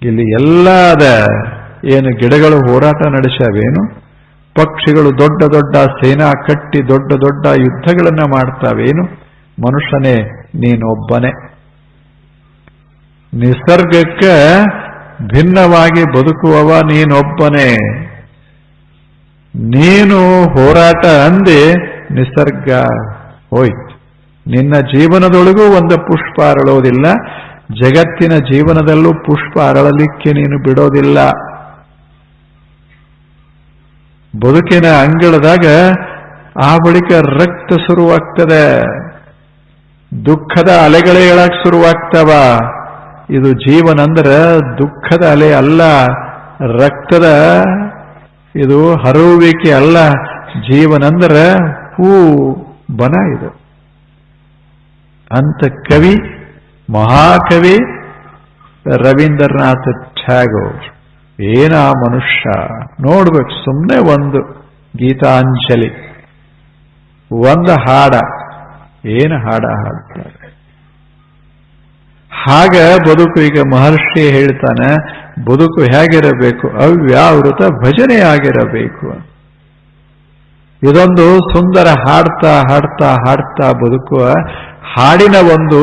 ಇಲ್ಲಿ ಎಲ್ಲದ ಏನು ಗಿಡಗಳು ಹೋರಾಟ ನಡೆಸಾವೇನು, ಪಕ್ಷಿಗಳು ದೊಡ್ಡ ದೊಡ್ಡ ಸೇನಾ ಕಟ್ಟಿ ದೊಡ್ಡ ದೊಡ್ಡ ಯುದ್ಧಗಳನ್ನ ಮಾಡ್ತಾವೇನು, ಮನುಷ್ಯನೇ ನೀನೊಬ್ಬನೇ. ನಿಸರ್ಗಕ್ಕೆ ಭಿನ್ನವಾಗಿ ಬದುಕುವವ ನೀನೊಬ್ಬನೇ. ನೀನು ಹೋರಾಟ ಅಂದೆ ನಿಸರ್ಗ ಹೋಯ್ತು. ನಿನ್ನ ಜೀವನದೊಳಗೂ ಒಂದು ಪುಷ್ಪ ಅರಳೋದಿಲ್ಲ, ಜಗತ್ತಿನ ಜೀವನದಲ್ಲೂ ಪುಷ್ಪ ಅರಳಲಿಕ್ಕೆ ನೀನು ಬಿಡೋದಿಲ್ಲ. ಬದುಕಿನ ಅಂಗಳದಾಗ ಆ ಬಳಿಕ ರಕ್ತ ಶುರುವಾಗ್ತದೆ, ದುಃಖದ ಅಲೆಗಳೇ ಹೇಳಕ್ ಶುರುವಾಗ್ತವ. ಇದು ಜೀವನ ಅಂದ್ರೆ ದುಃಖದ ಅಲೆ ಅಲ್ಲ, ರಕ್ತದ ಇದು ಹರುವಿಕೆ ಅಲ್ಲ. ಜೀವನ ಅಂದ್ರೆ ಹೂ ಬನ ಇದು ಅಂತ ಕವಿ, ಮಹಾಕವಿ ರವೀಂದ್ರನಾಥ್ ಟ್ಯಾಗೋರ್. ಏನ ಮನುಷ್ಯ ನೋಡ್ಬೇಕು. ಸುಮ್ಮನೆ ಒಂದು ಗೀತಾಂಜಲಿ, ಒಂದು ಹಾಡ, ಏನು ಹಾಡ ಹಾಡ್ತಾರೆ. ಹಾಗ ಬದುಕು. ಈಗ ಮಹರ್ಷಿ ಹೇಳ್ತಾನೆ, ಬದುಕು ಹೇಗಿರಬೇಕು? ಅವ್ಯಾವೃತ ಭಜನೆ ಆಗಿರಬೇಕು. ಇದೊಂದು ಸುಂದರ ಹಾಡ್ತಾ ಹಾಡ್ತಾ ಹಾಡ್ತಾ ಬದುಕುವ ಹಾಡಿನ ಒಂದು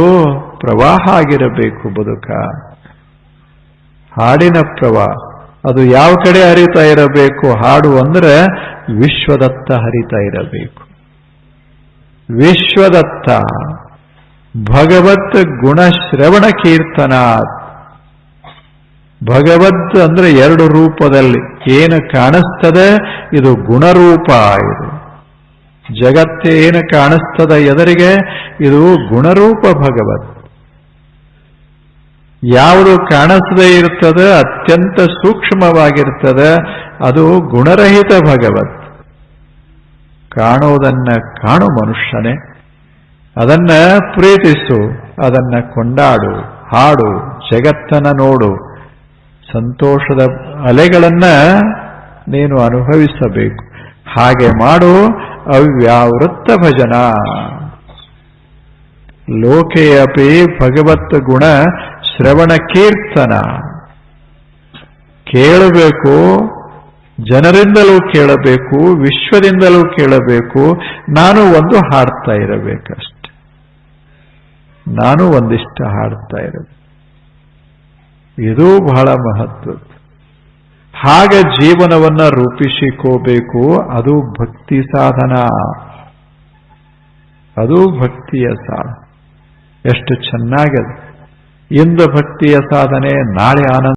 ಪ್ರವಾಹ ಆಗಿರಬೇಕು ಬದುಕ. ಹಾಡಿನ ಪ್ರವಾಹ ಅದು ಯಾವ ಕಡೆ ಹರಿತಾ ಇರಬೇಕು? ಹಾಡು ಅಂದ್ರೆ ವಿಶ್ವದತ್ತ ಹರಿತಾ ಇರಬೇಕು. ವಿಶ್ವದತ್ತ ಭಗವತ್ ಗುಣಶ್ರವಣ ಕೀರ್ತನ. ಭಗವತ್ ಅಂದ್ರೆ ಎರಡು ರೂಪದಲ್ಲಿ ಏನು ಕಾಣಿಸ್ತದೆ, ಇದು ಗುಣರೂಪ. ಇದು ಜಗತ್ತೇನು ಕಾಣಿಸ್ತದ ಎದುರಿಗೆ, ಇದು ಗುಣರೂಪ ಭಗವತ್. ಯಾವುದು ಕಾಣಿಸದೇ ಇರ್ತದೆ, ಅತ್ಯಂತ ಸೂಕ್ಷ್ಮವಾಗಿರ್ತದೆ, ಅದು ಗುಣರಹಿತ ಭಗವತ್. ಕಾಣೋದನ್ನ ಕಾಣು ಮನುಷ್ಯನೇ, ಅದನ್ನ ಪ್ರೀತಿಸು, ಅದನ್ನ ಕೊಂಡಾಡು, ಹಾಡು, ಜಗತ್ತನ್ನ ನೋಡು. ಸಂತೋಷದ ಅಲೆಗಳನ್ನ ನೀನು ಅನುಭವಿಸಬೇಕು. ಹಾಗೆ ಮಾಡು. ಅವ್ಯಾವೃತ್ತ ಭಜನ. ಲೋಕೆ ಅಪಿ ಭಗವತ್ ಗುಣ ಶ್ರವಣ ಕೀರ್ತನ. ಕೇಳಬೇಕು, ಜನರಿಂದಲೂ ಕೇಳಬೇಕು, ವಿಶ್ವದಿಂದಲೂ ಕೇಳಬೇಕು. ನಾನು ಒಂದು ಹಾಡ್ತಾ ಇರಬೇಕಷ್ಟೆ, ನಾನು ಒಂದಿಷ್ಟ ಹಾಡ್ತಾ ಇರಬೇಕು. ಇದು ಬಹಳ ಮಹತ್ವದ್ದು. ಹಾಗೆ ಜೀವನವನ್ನ ರೂಪಿಸಿಕೋಬೇಕು. ಅದು ಭಕ್ತಿ ಸಾಧನ, ಅದು ಭಕ್ತಿಯ ಸಾಧನ. ಎಷ್ಟು ಚೆನ್ನಾಗಿದೆ. ಇಂದು ಭಕ್ತಿಯ ಸಾಧನೆ, ನಾಳೆ ಆನಂದ.